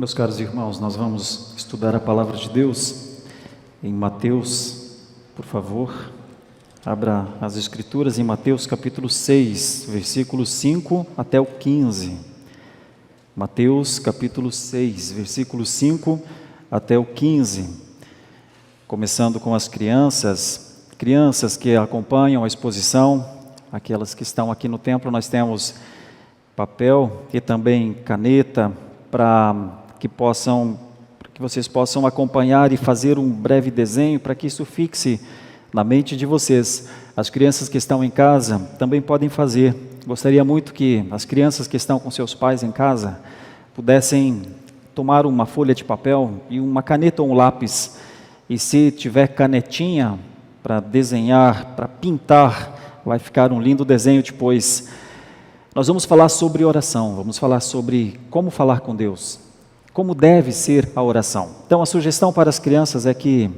Meus caros irmãos, nós vamos estudar a palavra de Deus em Mateus, por favor. Abra as Escrituras em Mateus capítulo 6, versículos 5 até o 15. Mateus capítulo 6, versículos 5 até o 15. Começando com as crianças que acompanham a exposição, aquelas que estão aqui no templo, nós temos papel e também caneta para que vocês possam acompanhar e fazer um breve desenho para que isso fixe na mente de vocês. As crianças que estão em casa também podem fazer. Gostaria muito que as crianças que estão com seus pais em casa pudessem tomar uma folha de papel e uma caneta ou um lápis, e se tiver canetinha para desenhar, para pintar, vai ficar um lindo desenho depois. Nós vamos falar sobre oração, vamos falar sobre como falar com Deus, como deve ser a oração. Então a sugestão para as crianças é que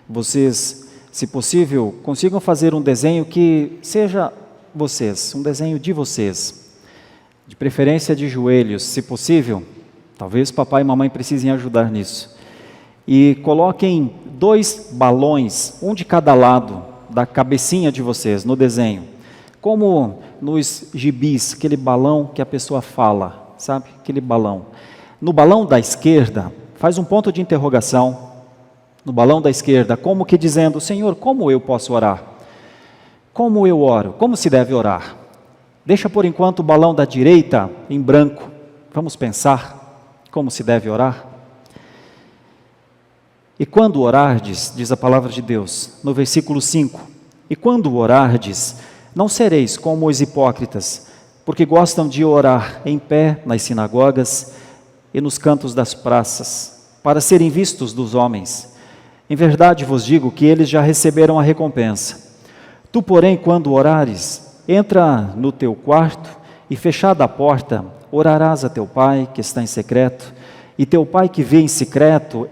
vocês, se possível, consigam fazer um desenho que seja vocês, um desenho de vocês, de preferência de joelhos, se possível. Talvez papai e mamãe precisem ajudar nisso. E coloquem 2 balões, um de cada lado da cabecinha de vocês no desenho, como nos gibis, aquele balão que a pessoa fala, sabe? Aquele balão. No balão da esquerda, faz um ponto de interrogação. No balão da esquerda, como que dizendo: Senhor, como eu posso orar? Como eu oro? Como se deve orar? Deixa por enquanto o balão da direita em branco. Vamos pensar como se deve orar? E quando orardes, diz a palavra de Deus, no versículo 5, e quando orardes, não sereis como os hipócritas, porque gostam de orar em pé nas sinagogas e nos cantos das praças, para serem vistos dos homens. Em verdade vos digo que eles já receberam a recompensa. Tu, porém, quando orares, entra no teu quarto e, fechada a porta, orarás a teu pai que está em secreto, e teu pai que vê em secreto,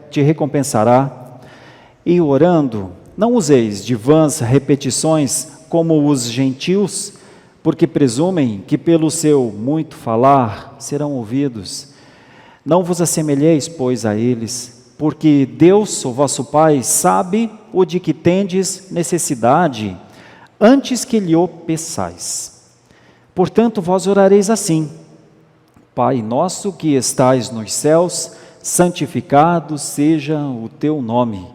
te recompensará. E orando, não useis de vãs repetições como os gentios, porque presumem que pelo seu muito falar serão ouvidos. Não vos assemelheis, pois, a eles, porque Deus, o vosso Pai, sabe o de que tendes necessidade, antes que lhe o peçais. Portanto, vós orareis assim: Pai nosso que estais nos céus, santificado seja o teu nome.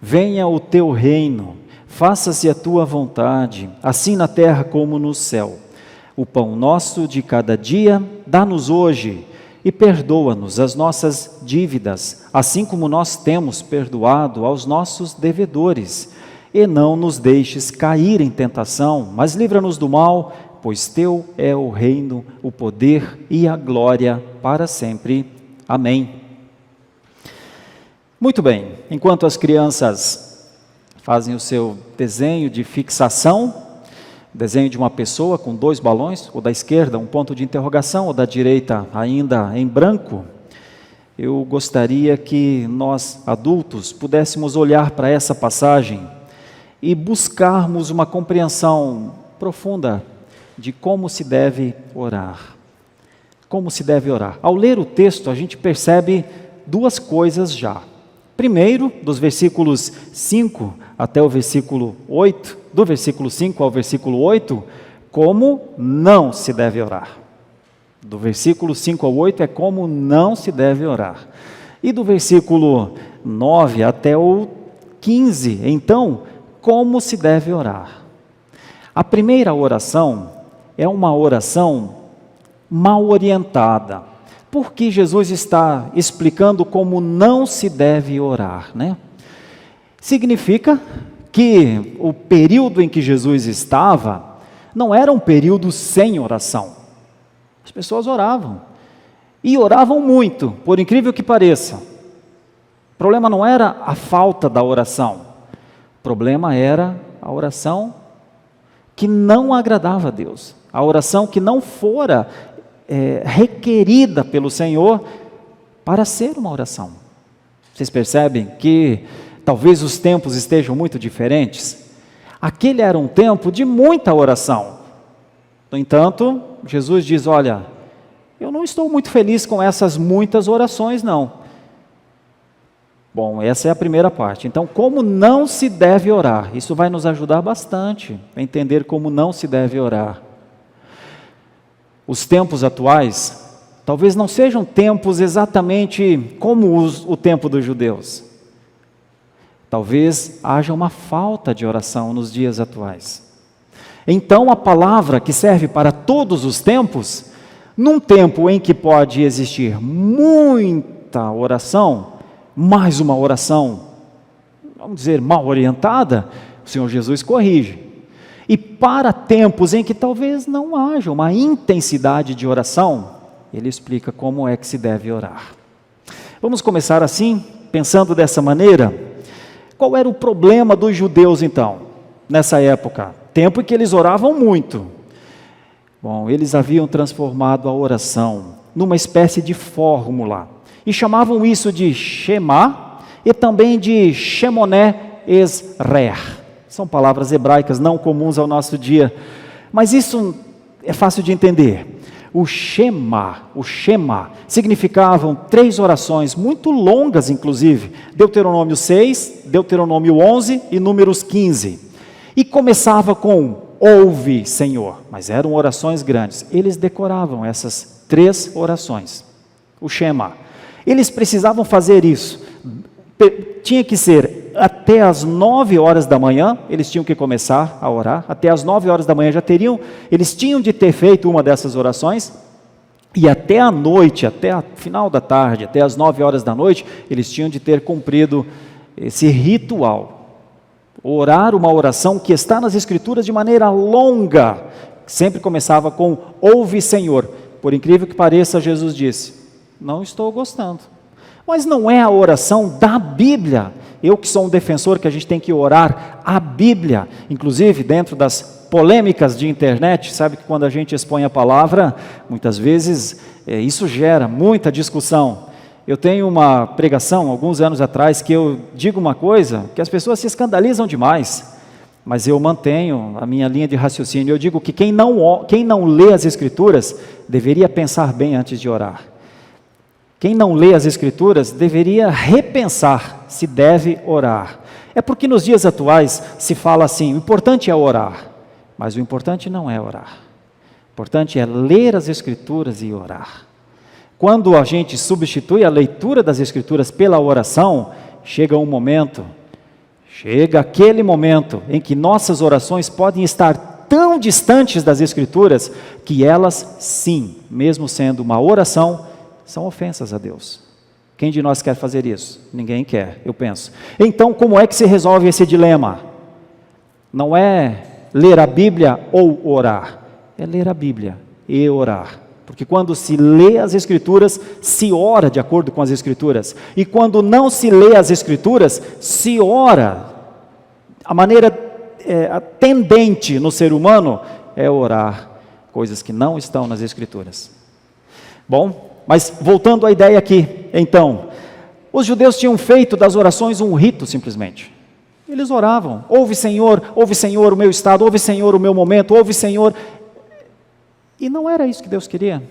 Venha o teu reino. Faça-se a tua vontade, assim na terra como no céu. O pão nosso de cada dia, dá-nos hoje, e perdoa-nos as nossas dívidas, assim como nós temos perdoado aos nossos devedores. E não nos deixes cair em tentação, mas livra-nos do mal, pois teu é o reino, o poder e a glória para sempre. Amém. Muito bem, enquanto as crianças fazem o seu desenho de fixação, desenho de uma pessoa com 2 balões, o da esquerda um ponto de interrogação, o da direita ainda em branco, eu gostaria que nós, adultos, pudéssemos olhar para essa passagem e buscarmos uma compreensão profunda de como se deve orar. Como se deve orar? Ao ler o texto, a gente percebe 2 coisas já. Primeiro, dos versículos 5 até o versículo 8, do versículo 5 ao versículo 8, como não se deve orar. Do versículo 5 ao 8 é como não se deve orar. E do versículo 9 até o 15, então, como se deve orar. A primeira oração é uma oração mal orientada. Porque Jesus está explicando como não se deve orar, né? Significa que o período em que Jesus estava não era um período sem oração. As pessoas oravam, e oravam muito, por incrível que pareça. O problema não era a falta da oração, o problema era a oração que não agradava a Deus, a oração que não fora requerida pelo Senhor para ser uma oração. Vocês percebem que talvez os tempos estejam muito diferentes? Aquele era um tempo de muita oração. No entanto, Jesus diz: olha, Eu não estou muito feliz com essas muitas orações, não. Bom, essa é a primeira parte. Então, como não se deve orar? Isso vai nos ajudar bastante a entender como não se deve orar. Os tempos atuais talvez não sejam tempos exatamente como o tempo dos judeus. Talvez haja uma falta de oração nos dias atuais. Então, a palavra que serve para todos os tempos, num tempo em que pode existir muita oração, mais uma oração, vamos dizer, mal orientada, o Senhor Jesus corrige. E para tempos em que talvez não haja uma intensidade de oração, Ele explica como é que se deve orar. Vamos começar assim, pensando dessa maneira. Qual era o problema dos judeus então, nessa época? Tempo em que eles oravam muito. Bom, eles haviam transformado a oração numa espécie de fórmula, e chamavam isso de Shema, e também de Shemoné Esrer. São palavras hebraicas não comuns ao nosso dia, mas isso é fácil de entender. O Shema, significavam 3 orações, muito longas inclusive, Deuteronômio 6, Deuteronômio 11 e Números 15. E começava com, ouve Senhor, mas eram orações grandes. Eles decoravam essas 3 orações, o Shema. Eles precisavam fazer isso, tinha que ser até as 9 horas da manhã, eles tinham que começar a orar, até as 9 horas da manhã eles tinham de ter feito uma dessas orações, e até a noite, até o final da tarde, até as 9 horas da noite, eles tinham de ter cumprido esse ritual, orar uma oração que está nas Escrituras de maneira longa, sempre começava com, ouve Senhor. Por incrível que pareça, Jesus disse, não estou gostando. Mas não é a oração da Bíblia. Eu que sou um defensor que a gente tem que orar a Bíblia. Inclusive, dentro das polêmicas de internet, sabe que quando a gente expõe a palavra, muitas vezes isso gera muita discussão. Eu tenho uma pregação, alguns anos atrás, que eu digo uma coisa que as pessoas se escandalizam demais. Mas eu mantenho a minha linha de raciocínio. Eu digo que quem não lê as Escrituras, deveria pensar bem antes de orar. Quem não lê as Escrituras deveria repensar se deve orar. É porque nos dias atuais se fala assim, o importante é orar, mas o importante não é orar. O importante é ler as Escrituras e orar. Quando a gente substitui a leitura das Escrituras pela oração, chega aquele momento em que nossas orações podem estar tão distantes das Escrituras, que elas, sim, mesmo sendo uma oração, são ofensas a Deus. Quem de nós quer fazer isso? Ninguém quer, eu penso. Então, como é que se resolve esse dilema? Não é ler a Bíblia ou orar, é ler a Bíblia e orar. Porque quando se lê as Escrituras, se ora de acordo com as Escrituras. E quando não se lê as Escrituras, se ora. A maneira tendente no ser humano é orar coisas que não estão nas Escrituras. Bom, mas voltando à ideia aqui, então, os judeus tinham feito das orações um rito simplesmente. Eles oravam, ouve Senhor o meu estado, ouve Senhor o meu momento, ouve Senhor. E não era isso que Deus queria.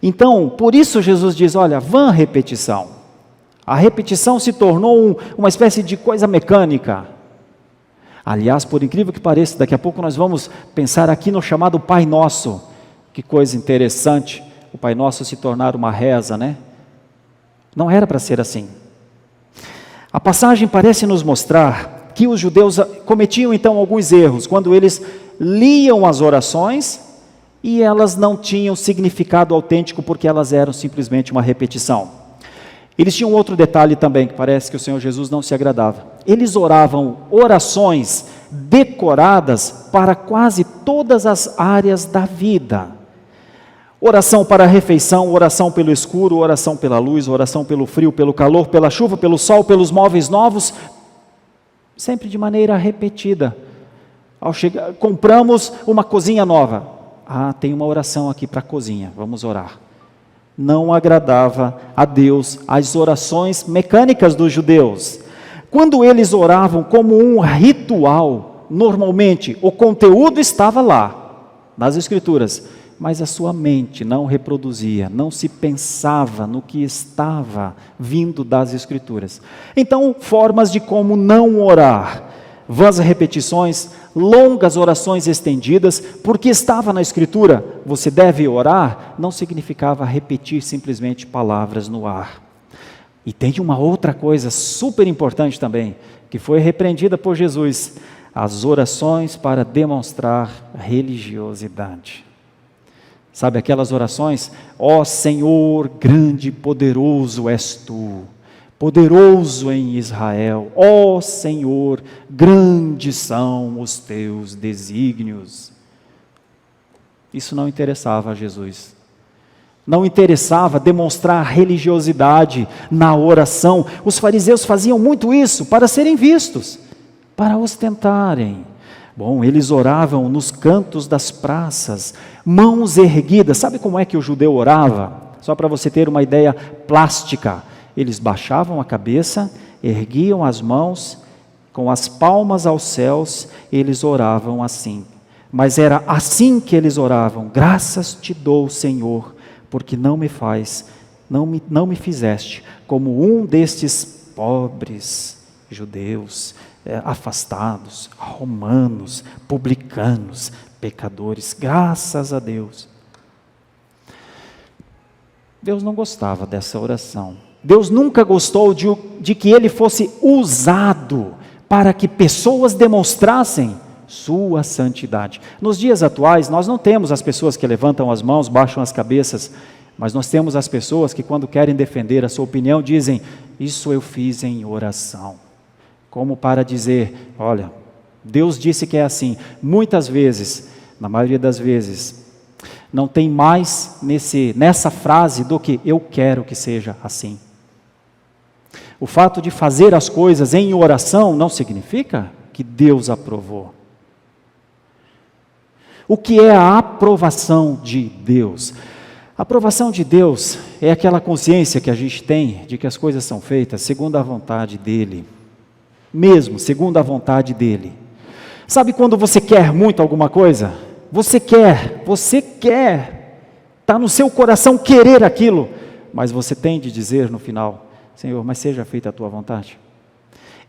Então, por isso Jesus diz, olha, vã repetição. A repetição se tornou uma espécie de coisa mecânica. Aliás, por incrível que pareça, daqui a pouco nós vamos pensar aqui no chamado Pai Nosso. Que coisa interessante. O Pai Nosso se tornar uma reza, né? Não era para ser assim. A passagem parece nos mostrar que os judeus cometiam então alguns erros, quando eles liam as orações e elas não tinham significado autêntico, porque elas eram simplesmente uma repetição. Eles tinham outro detalhe também, que parece que o Senhor Jesus não se agradava. Eles oravam orações decoradas para quase todas as áreas da vida. Oração para a refeição, oração pelo escuro, oração pela luz, oração pelo frio, pelo calor, pela chuva, pelo sol, pelos móveis novos, sempre de maneira repetida. Ao chegar, compramos uma cozinha nova. Ah, tem uma oração aqui para a cozinha, vamos orar. Não agradava a Deus as orações mecânicas dos judeus. Quando eles oravam como um ritual, normalmente o conteúdo estava lá, nas Escrituras, mas a sua mente não reproduzia, não se pensava no que estava vindo das Escrituras. Então, formas de como não orar: vãs repetições, longas orações estendidas, porque estava na Escritura, você deve orar, não significava repetir simplesmente palavras no ar. E tem uma outra coisa super importante também, que foi repreendida por Jesus: as orações para demonstrar religiosidade. Sabe aquelas orações? Ó Senhor, grande e poderoso és tu, poderoso em Israel. Ó Senhor, grandes são os teus desígnios. Isso não interessava a Jesus. Não interessava demonstrar religiosidade na oração. Os fariseus faziam muito isso para serem vistos, para ostentarem. Bom, eles oravam nos cantos das praças, mãos erguidas. Sabe como é que o judeu orava? Só para você ter uma ideia plástica. Eles baixavam a cabeça, erguiam as mãos, com as palmas aos céus, eles oravam assim. Mas era assim que eles oravam: graças te dou, Senhor, porque não me fizeste como um destes pobres judeus, afastados, romanos, publicanos, pecadores. Graças a Deus. Deus não gostava dessa oração. Deus nunca gostou de que ele fosse usado para que pessoas demonstrassem sua santidade. Nos dias atuais, nós não temos as pessoas que levantam as mãos, baixam as cabeças, mas nós temos as pessoas que, quando querem defender a sua opinião, dizem: isso eu fiz em oração. Como para dizer: olha, Deus disse que é assim. Muitas vezes, na maioria das vezes, não tem mais nessa frase do que eu quero que seja assim. O fato de fazer as coisas em oração não significa que Deus aprovou. O que é a aprovação de Deus? A aprovação de Deus é aquela consciência que a gente tem de que as coisas são feitas segundo a vontade dEle. Mesmo segundo a vontade dEle. Sabe quando você quer muito alguma coisa? Você quer, está no seu coração querer aquilo, mas você tem de dizer no final: Senhor, mas seja feita a tua vontade.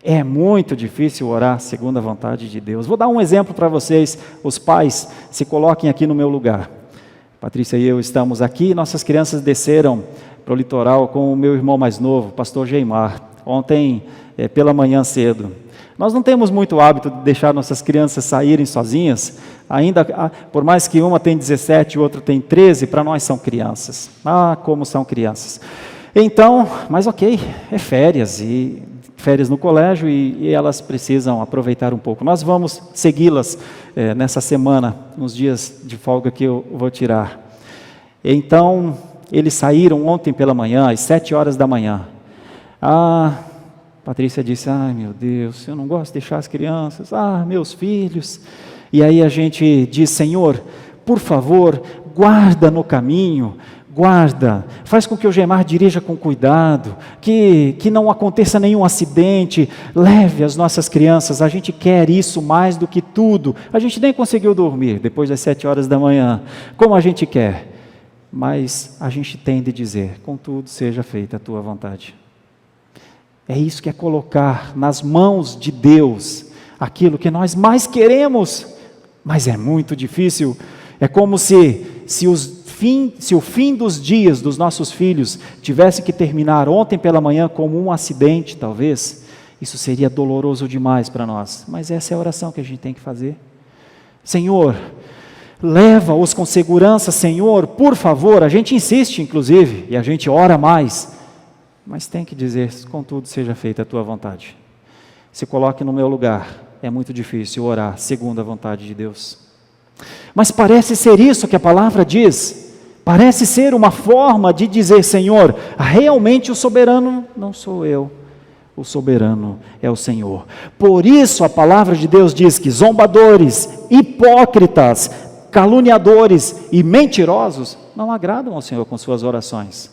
É muito difícil orar segundo a vontade de Deus. Vou dar um exemplo para vocês. Os pais, se coloquem aqui no meu lugar. Patrícia e eu estamos aqui, nossas crianças desceram para o litoral com o meu irmão mais novo, pastor Geimar, ontem pela manhã cedo. Nós não temos muito hábito de deixar nossas crianças saírem sozinhas, ainda, por mais que uma tem 17 e outra tem 13, para nós são crianças. Ah, como são crianças. Então, mas ok, é férias no colégio e elas precisam aproveitar um pouco. Nós vamos segui-las nessa semana, nos dias de folga que eu vou tirar. Então, eles saíram ontem pela manhã, às 7 horas da manhã. Patrícia disse: ai meu Deus, eu não gosto de deixar as crianças, meus filhos. E aí a gente diz: Senhor, por favor, guarda no caminho, guarda, faz com que o Gemar dirija com cuidado, que não aconteça nenhum acidente, leve as nossas crianças, a gente quer isso mais do que tudo. A gente nem conseguiu dormir depois das 7 horas da manhã, como a gente quer, mas a gente tem de dizer: contudo seja feita a tua vontade. É isso que é colocar nas mãos de Deus aquilo que nós mais queremos, mas é muito difícil. É como se o fim dos dias dos nossos filhos tivesse que terminar ontem pela manhã como um acidente, talvez. Isso seria doloroso demais para nós, mas essa é a oração que a gente tem que fazer. Senhor, leva-os com segurança, Senhor, por favor. A gente insiste, inclusive, e a gente ora mais, mas tem que dizer: contudo seja feita a tua vontade. Se coloque no meu lugar. É muito difícil orar segundo a vontade de Deus. Mas parece ser isso que a palavra diz. Parece ser uma forma de dizer: Senhor, realmente o soberano não sou eu, o soberano é o Senhor. Por isso a palavra de Deus diz que zombadores, hipócritas, caluniadores e mentirosos não agradam ao Senhor com suas orações.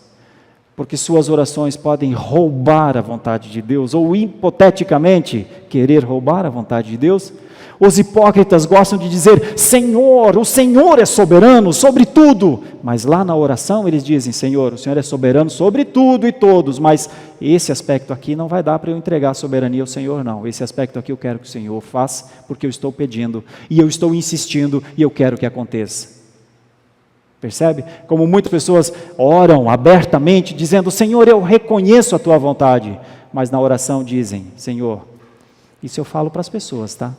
Porque suas orações podem roubar a vontade de Deus, ou hipoteticamente querer roubar a vontade de Deus. Os hipócritas gostam de dizer: Senhor, o Senhor é soberano sobre tudo. Mas lá na oração eles dizem: Senhor, o Senhor é soberano sobre tudo e todos, mas esse aspecto aqui não vai dar para eu entregar a soberania ao Senhor, não. Esse aspecto aqui eu quero que o Senhor faça, porque eu estou pedindo, e eu estou insistindo, e eu quero que aconteça. Percebe? Como muitas pessoas oram abertamente, dizendo: Senhor, eu reconheço a Tua vontade, mas na oração dizem: Senhor, isso eu falo para as pessoas, tá?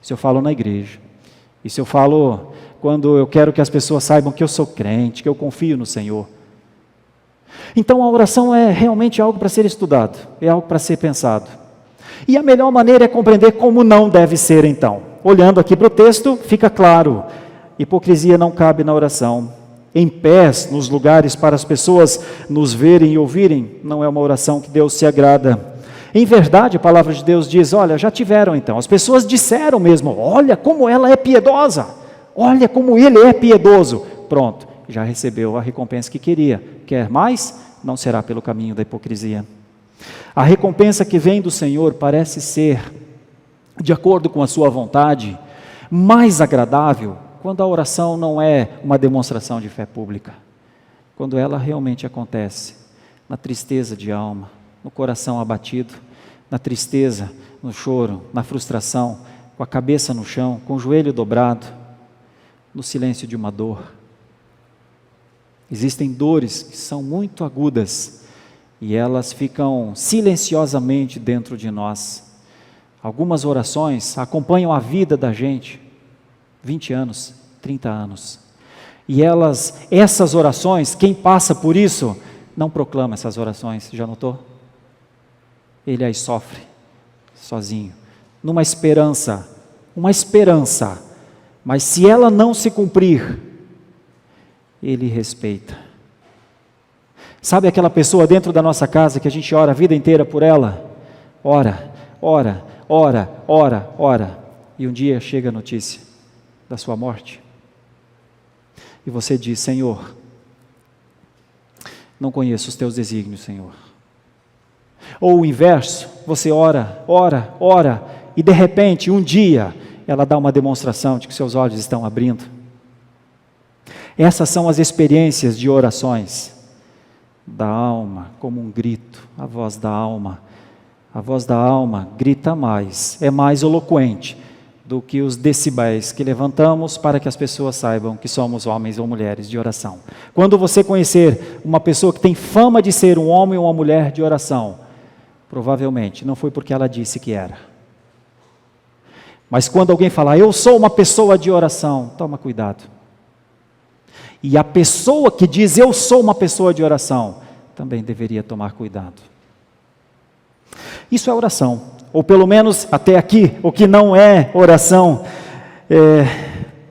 Isso eu falo na igreja, isso eu falo quando eu quero que as pessoas saibam que eu sou crente, que eu confio no Senhor. Então a oração é realmente algo para ser estudado, é algo para ser pensado. E a melhor maneira é compreender como não deve ser então. Olhando aqui para o texto, fica claro: hipocrisia não cabe na oração. Em pés, nos lugares para as pessoas nos verem e ouvirem, não é uma oração que Deus se agrada. Em verdade, a palavra de Deus diz: olha, já tiveram então, as pessoas disseram mesmo: olha como ela é piedosa, olha como ele é piedoso. Pronto, já recebeu a recompensa que queria. Quer mais? Não será pelo caminho da hipocrisia. A recompensa que vem do Senhor parece ser, de acordo com a sua vontade, mais agradável quando a oração não é uma demonstração de fé pública, quando ela realmente acontece na tristeza de alma, no coração abatido, na tristeza, no choro, na frustração, com a cabeça no chão, com o joelho dobrado, no silêncio de uma dor. Existem dores que são muito agudas e elas ficam silenciosamente dentro de nós. Algumas orações acompanham a vida da gente, 20 anos, 30 anos. E essas orações, quem passa por isso, não proclama essas orações, já notou? Ele aí sofre, sozinho, numa esperança, uma esperança, mas se ela não se cumprir, ele respeita. Sabe aquela pessoa dentro da nossa casa que a gente ora a vida inteira por ela? Ora, ora, ora, ora, ora, e um dia chega a notícia da sua morte, e você diz: Senhor, não conheço os teus desígnios, Senhor. Ou o inverso, você ora, ora, ora, e de repente, um dia, ela dá uma demonstração de que seus olhos estão abrindo. Essas são as experiências de orações da alma, como um grito, a voz da alma. A voz da alma grita mais, é mais eloquente do que os decibéis que levantamos para que as pessoas saibam que somos homens ou mulheres de oração. Quando você conhecer uma pessoa que tem fama de ser um homem ou uma mulher de oração, provavelmente não foi porque ela disse que era. Mas quando alguém falar: eu sou uma pessoa de oração, toma cuidado. E a pessoa que diz: eu sou uma pessoa de oração, também deveria tomar cuidado. Isso é oração, ou pelo menos até aqui, o que não é oração.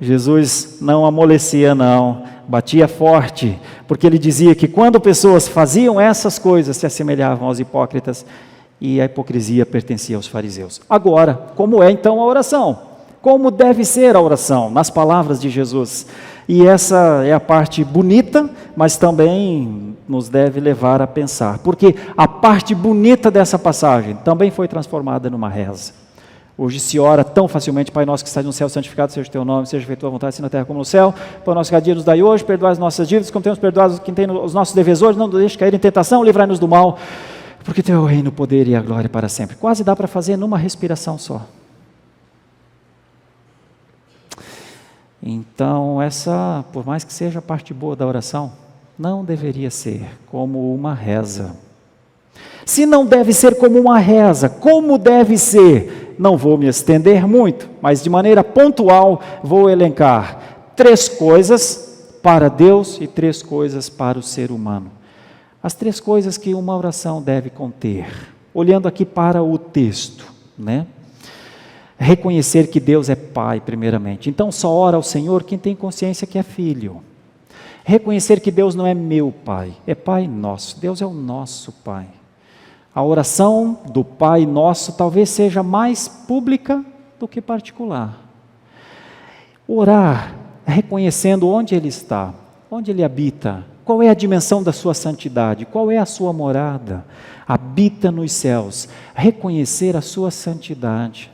Jesus não amolecia não, batia forte, porque ele dizia que quando pessoas faziam essas coisas, se assemelhavam aos hipócritas, e a hipocrisia pertencia aos fariseus. Agora, como é então a oração? Como deve ser a oração? Nas palavras de Jesus. E essa é a parte bonita, mas também nos deve levar a pensar, porque a parte bonita dessa passagem também foi transformada numa reza. Hoje se ora tão facilmente: Pai nosso que estás no céu, santificado seja o teu nome, seja feita a tua vontade, assim na terra como no céu. Pão nosso cada dia nos dai hoje, perdoai as nossas dívidas, como temos perdoado quem tem os nossos devedores, não nos deixe cair em tentação, livrai-nos do mal, porque teu é o reino, o poder e a glória para sempre. Quase dá para fazer numa respiração só. Então essa, por mais que seja a parte boa da oração, não deveria ser como uma reza. Se não deve ser como uma reza, como deve ser? Não vou me estender muito, mas de maneira pontual vou elencar 3 coisas para Deus e 3 coisas para o ser humano. As 3 coisas que uma oração deve conter, olhando aqui para o texto, né? Reconhecer que Deus é Pai, primeiramente. Então só ora ao Senhor quem tem consciência que é filho. Reconhecer que Deus não é meu Pai, é Pai nosso. Deus é o nosso Pai. A oração do Pai Nosso talvez seja mais pública do que particular. Orar reconhecendo onde Ele está, onde Ele habita, qual é a dimensão da sua santidade, qual é a sua morada. Habita nos céus. Reconhecer a sua santidade.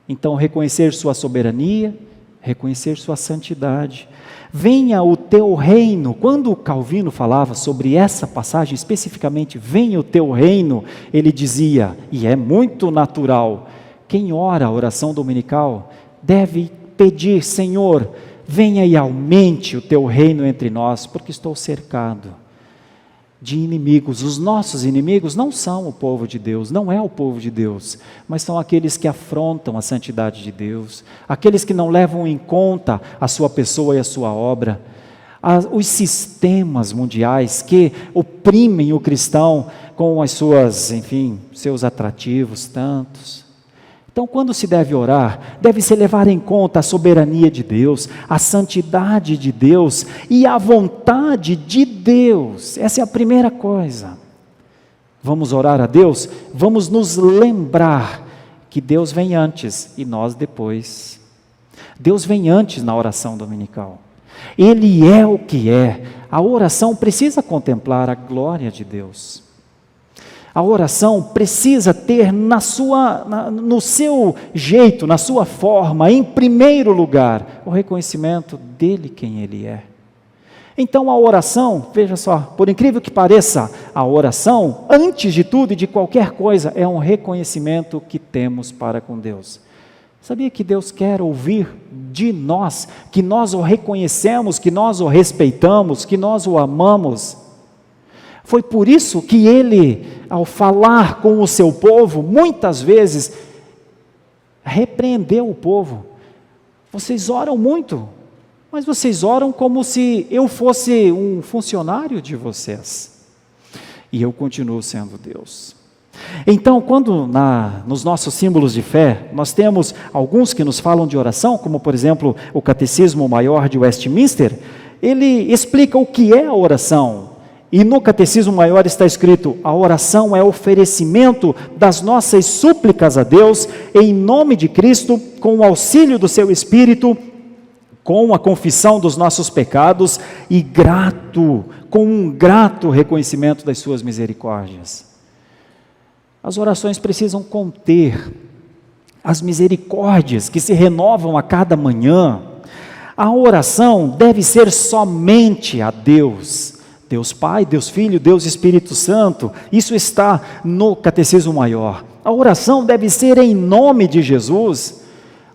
Então, reconhecer sua soberania, reconhecer sua santidade. Venha o teu reino. Quando Calvino falava sobre essa passagem especificamente, venha o teu reino, ele dizia, e é muito natural, quem ora a oração dominical deve pedir: Senhor, venha e aumente o teu reino entre nós, porque estou cercado de inimigos. Os nossos inimigos não são o povo de Deus, não é o povo de Deus, mas são aqueles que afrontam a santidade de Deus, aqueles que não levam em conta a sua pessoa e a sua obra, os sistemas mundiais que oprimem o cristão com as suas, enfim, seus atrativos tantos. Então, quando se deve orar, deve-se levar em conta a soberania de Deus, a santidade de Deus e a vontade de Deus. Essa é a primeira coisa. Vamos orar a Deus? Vamos nos lembrar que Deus vem antes e nós depois. Deus vem antes na oração dominical. Ele é o que é. A oração precisa contemplar a glória de Deus. A oração precisa ter no seu jeito, na sua forma, em primeiro lugar, o reconhecimento dele quem ele é. Então a oração, veja só, por incrível que pareça, a oração, antes de tudo e de qualquer coisa, é um reconhecimento que temos para com Deus. Sabia que Deus quer ouvir de nós, que nós o reconhecemos, que nós o respeitamos, que nós o amamos? Foi por isso que ele, ao falar com o seu povo, muitas vezes repreendeu o povo. Vocês oram muito, mas vocês oram como se eu fosse um funcionário de vocês. E eu continuo sendo Deus. Então, quando nos nossos símbolos de fé, nós temos alguns que nos falam de oração, como por exemplo o Catecismo Maior de Westminster, ele explica o que é a oração. E no Catecismo Maior está escrito: a oração é oferecimento das nossas súplicas a Deus, em nome de Cristo, com o auxílio do seu Espírito, com a confissão dos nossos pecados e com um grato reconhecimento das suas misericórdias. As orações precisam conter as misericórdias que se renovam a cada manhã. A oração deve ser somente a Deus. Deus Pai, Deus Filho, Deus Espírito Santo, isso está no Catecismo Maior. A oração deve ser em nome de Jesus,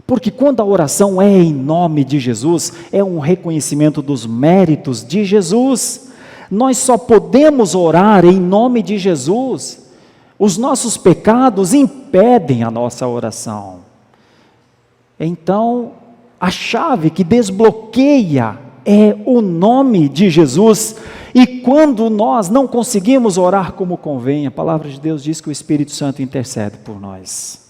porque quando a oração é em nome de Jesus, é um reconhecimento dos méritos de Jesus. Nós só podemos orar em nome de Jesus. Os nossos pecados impedem a nossa oração. Então, a chave que desbloqueia é o nome de Jesus. E quando nós não conseguimos orar como convém, a palavra de Deus diz que o Espírito Santo intercede por nós.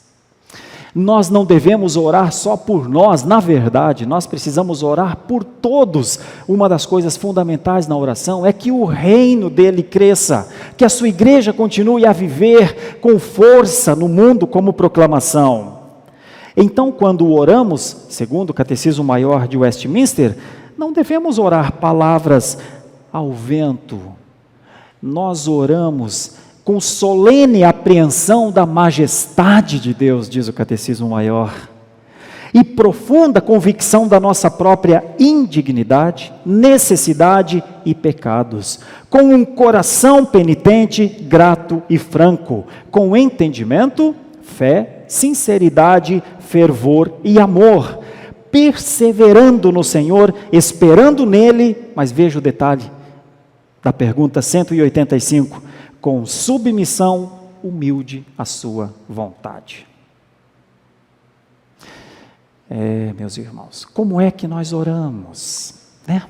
Nós não devemos orar só por nós, na verdade, nós precisamos orar por todos. Uma das coisas fundamentais na oração é que o reino dele cresça, que a sua igreja continue a viver com força no mundo como proclamação. Então, quando oramos, segundo o Catecismo Maior de Westminster, não devemos orar palavras ao vento. Nós oramos com solene apreensão da majestade de Deus, diz o Catecismo Maior, e profunda convicção da nossa própria indignidade, necessidade e pecados, com um coração penitente, grato e franco, com entendimento, fé, sinceridade, fervor e amor, perseverando no Senhor, esperando nele, mas veja o detalhe da pergunta 185, com submissão humilde à sua vontade. Meus irmãos, como é que nós oramos, né?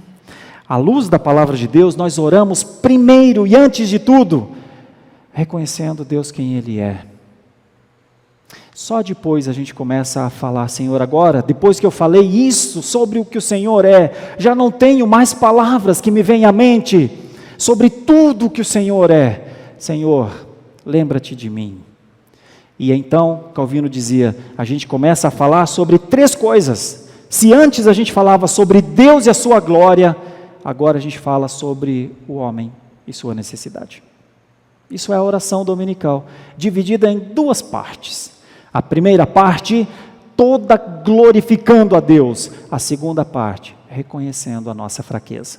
À luz da palavra de Deus, nós oramos primeiro e antes de tudo, reconhecendo Deus quem Ele é. Só depois a gente começa a falar: Senhor, agora, depois que eu falei isso sobre o que o Senhor é, já não tenho mais palavras que me venham à mente sobre tudo o que o Senhor é. Senhor, lembra-te de mim. E então, Calvino dizia, a gente começa a falar sobre 3 coisas. Se antes a gente falava sobre Deus e a sua glória, agora a gente fala sobre o homem e sua necessidade. Isso é a oração dominical, dividida em 2 partes. A primeira parte, toda glorificando a Deus. A segunda parte, reconhecendo a nossa fraqueza.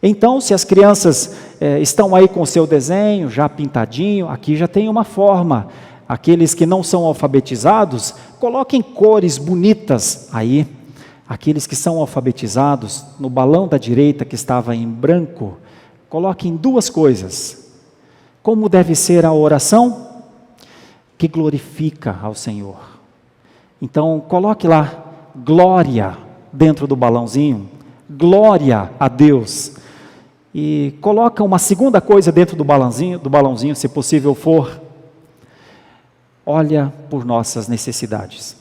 Então, se as crianças estão aí com o seu desenho já pintadinho, aqui já tem uma forma. Aqueles que não são alfabetizados, coloquem cores bonitas aí. Aqueles que são alfabetizados, no balão da direita que estava em branco, coloquem duas coisas. Como deve ser a oração? Que glorifica ao Senhor. Então, coloque lá, glória, dentro do balãozinho, glória a Deus. E coloca uma segunda coisa dentro do balãozinho, se possível for, olha por nossas necessidades.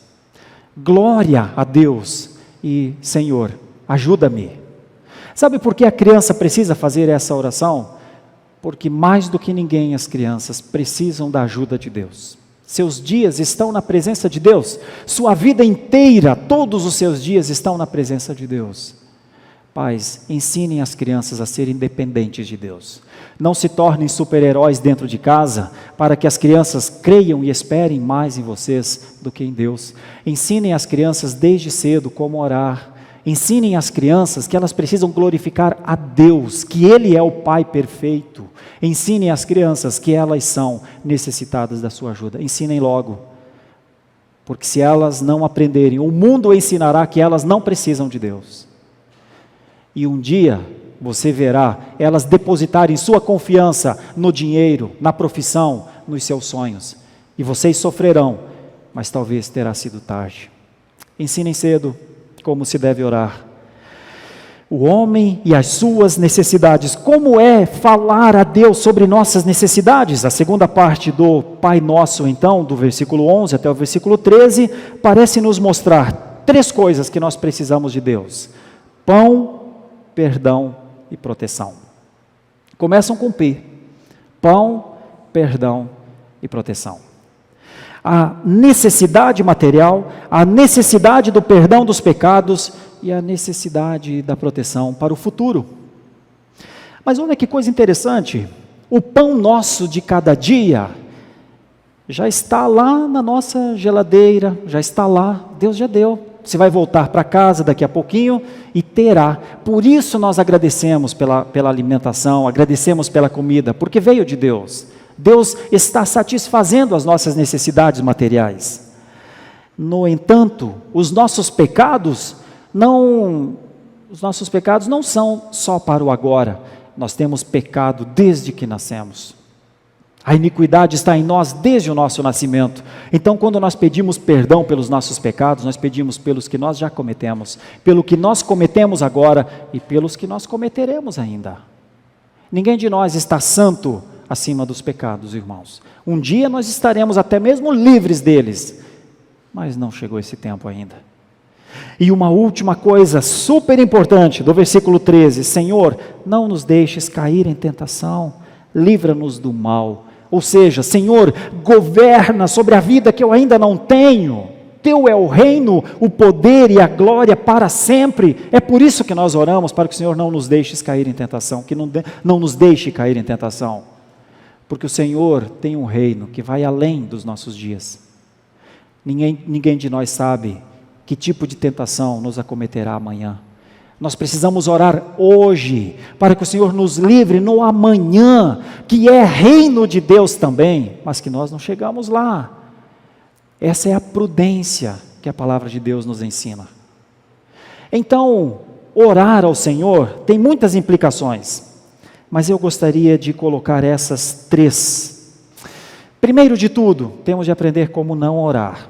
Glória a Deus e, Senhor, ajuda-me. Sabe por que a criança precisa fazer essa oração? Porque mais do que ninguém as crianças precisam da ajuda de Deus. Seus dias estão na presença de Deus. Sua vida inteira, todos os seus dias estão na presença de Deus. Pais, ensinem as crianças a serem dependentes de Deus. Não se tornem super-heróis dentro de casa, para que as crianças creiam e esperem mais em vocês do que em Deus. Ensinem as crianças desde cedo como orar. Ensinem as crianças que elas precisam glorificar a Deus, que Ele é o Pai perfeito. Ensinem as crianças que elas são necessitadas da sua ajuda. Ensinem logo, porque se elas não aprenderem, o mundo ensinará que elas não precisam de Deus. E um dia você verá elas depositarem sua confiança no dinheiro, na profissão, nos seus sonhos. E vocês sofrerão, mas talvez terá sido tarde. Ensinem cedo como se deve orar. O homem e as suas necessidades. Como é falar a Deus sobre nossas necessidades? A segunda parte do Pai Nosso, então, do versículo 11 até o versículo 13, parece nos mostrar três coisas que nós precisamos de Deus: pão, perdão e proteção. Começam com P: pão, perdão e proteção. A necessidade material, a necessidade do perdão dos pecados e a necessidade da proteção para o futuro. Mas olha que coisa interessante, o pão nosso de cada dia já está lá na nossa geladeira, já está lá, Deus já deu. Você vai voltar para casa daqui a pouquinho e terá. Por isso nós agradecemos pela alimentação, agradecemos pela comida, porque veio de Deus. Deus está satisfazendo as nossas necessidades materiais. No entanto, os nossos pecados não são só para o agora. Nós temos pecado desde que nascemos. A iniquidade está em nós desde o nosso nascimento. Então, quando nós pedimos perdão pelos nossos pecados, nós pedimos pelos que nós já cometemos, pelo que nós cometemos agora e pelos que nós cometeremos ainda. Ninguém de nós está santo acima dos pecados, irmãos. Um dia nós estaremos até mesmo livres deles, mas não chegou esse tempo ainda. E uma última coisa super importante, do versículo 13: Senhor, não nos deixes cair em tentação, livra-nos do mal. Ou seja, Senhor, governa sobre a vida que eu ainda não tenho. Teu é o reino, o poder e a glória para sempre. É por isso que nós oramos, para que o Senhor não nos deixe cair em tentação, que não nos deixe cair em tentação. Porque o Senhor tem um reino que vai além dos nossos dias. Ninguém de nós sabe que tipo de tentação nos acometerá amanhã. Nós precisamos orar hoje, para que o Senhor nos livre no amanhã, que é reino de Deus também, mas que nós não chegamos lá. Essa é a prudência que a palavra de Deus nos ensina. Então, orar ao Senhor tem muitas implicações, mas eu gostaria de colocar essas três. Primeiro de tudo, temos de aprender como não orar.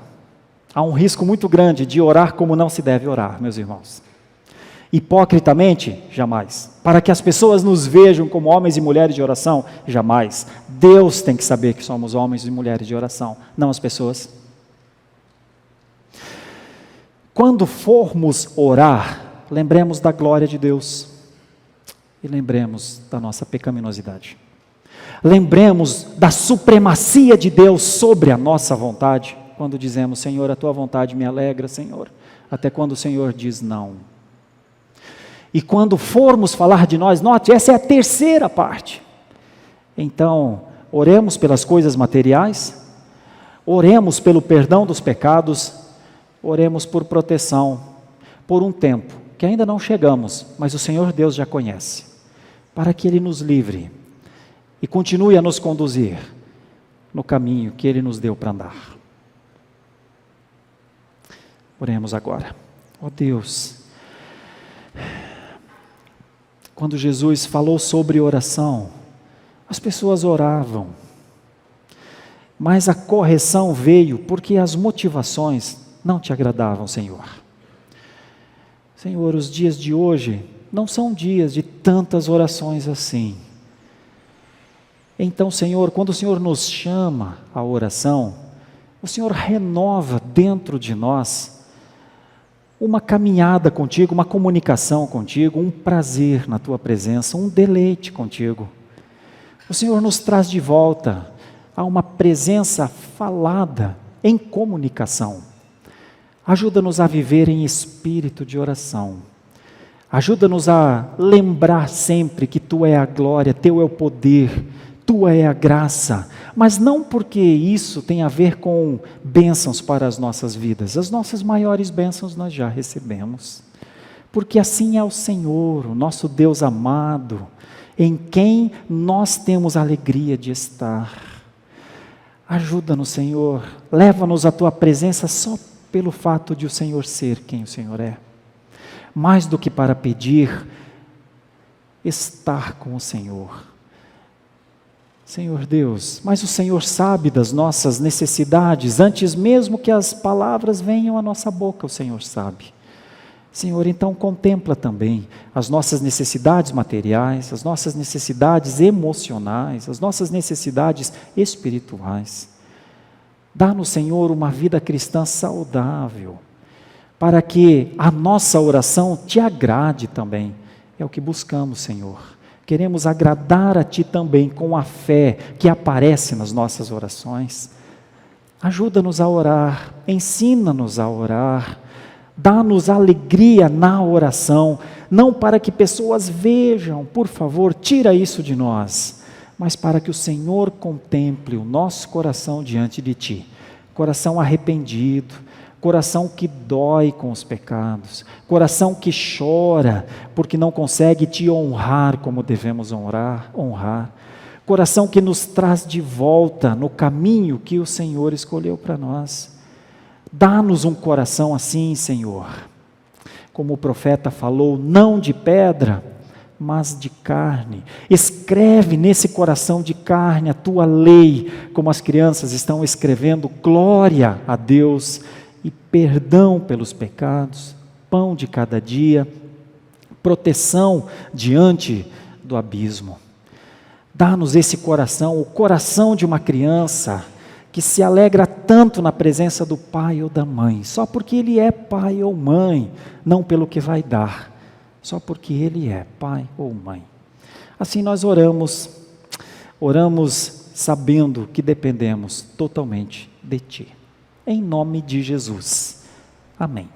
Há um risco muito grande de orar como não se deve orar, meus irmãos. Hipocritamente? Jamais. Para que as pessoas nos vejam como homens e mulheres de oração? Jamais. Deus tem que saber que somos homens e mulheres de oração, não as pessoas. Quando formos orar, lembremos da glória de Deus e lembremos da nossa pecaminosidade. Lembremos da supremacia de Deus sobre a nossa vontade, quando dizemos: Senhor, a tua vontade me alegra, Senhor, até quando o Senhor diz não. E quando formos falar de nós, note, essa é a terceira parte. Então, oremos pelas coisas materiais, oremos pelo perdão dos pecados oremos por proteção, por um tempo, que ainda não chegamos, mas o Senhor Deus já conhece, para que Ele nos livre e continue a nos conduzir no caminho que Ele nos deu para andar. Oremos agora. Ó Deus, quando Jesus falou sobre oração, as pessoas oravam, mas a correção veio porque as motivações não te agradavam, Senhor. Senhor, os dias de hoje não são dias de tantas orações assim. Então, Senhor, quando o Senhor nos chama à oração, o Senhor renova dentro de nós uma caminhada contigo, uma comunicação contigo, um prazer na tua presença, um deleite contigo. O Senhor nos traz de volta a uma presença falada em comunicação. Ajuda-nos a viver em espírito de oração. Ajuda-nos a lembrar sempre que Tu é a glória, Teu é o poder, Tua é a graça, mas não porque isso tem a ver com bênçãos para as nossas vidas. As nossas maiores bênçãos nós já recebemos, porque assim é o Senhor, o nosso Deus amado, em quem nós temos a alegria de estar. Ajuda-nos, Senhor, leva-nos à Tua presença só pelo fato de o Senhor ser quem o Senhor é. Mais do que para pedir, estar com o Senhor. Senhor Deus, mas o Senhor sabe das nossas necessidades, antes mesmo que as palavras venham à nossa boca, o Senhor sabe. Senhor, então contempla também as nossas necessidades materiais, as nossas necessidades emocionais, as nossas necessidades espirituais. Dá-nos, Senhor, uma vida cristã saudável, para que a nossa oração Te agrade também. É o que buscamos, Senhor. Queremos agradar a Ti também com a fé que aparece nas nossas orações. Ajuda-nos a orar, ensina-nos a orar, dá-nos alegria na oração, não para que pessoas vejam, por favor, tira isso de nós, mas para que o Senhor contemple o nosso coração diante de Ti, coração arrependido, coração que dói com os pecados, coração que chora porque não consegue Te honrar como devemos honrar, coração que nos traz de volta no caminho que o Senhor escolheu para nós. Dá-nos um coração assim, Senhor, como o profeta falou, não de pedra, mas de carne. Escreve nesse coração de carne a Tua lei, como as crianças estão escrevendo, glória a Deus e perdão pelos pecados, pão de cada dia, proteção diante do abismo. Dá-nos esse coração, o coração de uma criança que se alegra tanto na presença do pai ou da mãe, só porque ele é pai ou mãe, não pelo que vai dar, só porque ele é pai ou mãe. Assim nós oramos sabendo que dependemos totalmente de Ti. Em nome de Jesus. Amém.